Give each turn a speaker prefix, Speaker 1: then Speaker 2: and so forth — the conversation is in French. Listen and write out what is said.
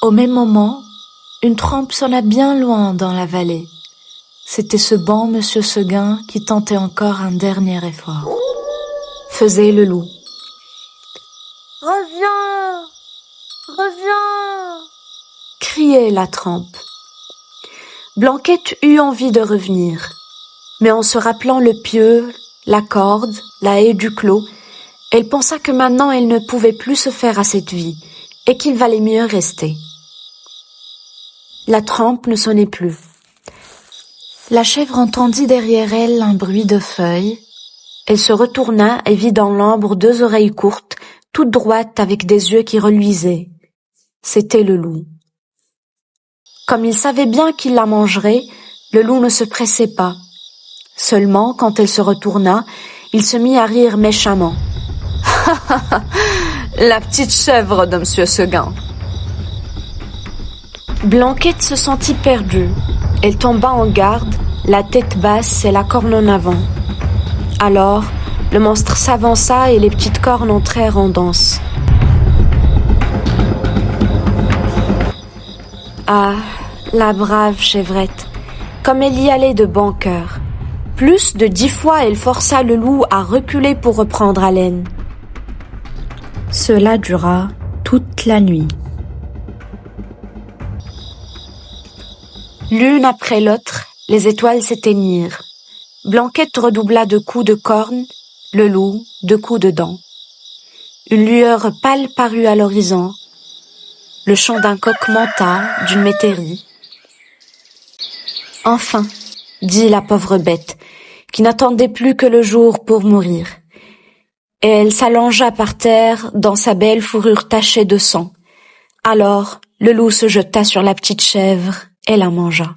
Speaker 1: Au même moment, une trompe sonna bien loin dans la vallée. C'était ce bon monsieur Seguin qui tentait encore un dernier effort. Faisait le loup. « Reviens! Reviens !» criait la trompe. Blanquette eut envie de revenir, mais en se rappelant le pieu, la corde, la haie du clos, elle pensa que maintenant elle ne pouvait plus se faire à cette vie, et qu'il valait mieux rester. La trompe ne sonnait plus. La chèvre entendit derrière elle un bruit de feuilles. Elle se retourna et vit dans l'ombre 2 oreilles courtes, toutes droites avec des yeux qui reluisaient. C'était le loup. Comme il savait bien qu'il la mangerait, le loup ne se pressait pas. Seulement, quand elle se retourna, il se mit à rire méchamment. « La petite chèvre de monsieur Seguin !» Blanquette se sentit perdue. Elle tomba en garde, la tête basse et la corne en avant. Alors, le monstre s'avança et les petites cornes entrèrent en danse. Ah, la brave chevrette, comme elle y allait de bon cœur. Plus de 10 fois, elle força le loup à reculer pour reprendre haleine. Cela dura toute la nuit. L'une après l'autre, les étoiles s'éteignirent. Blanquette redoubla de coups de corne, le loup de coups de dents. Une lueur pâle parut à l'horizon. Le chant d'un coq monta d'une métairie. Enfin, dit la pauvre bête, qui n'attendait plus que le jour pour mourir. Et elle s'allongea par terre dans sa belle fourrure tachée de sang. Alors, le loup se jeta sur la petite chèvre et la mangea.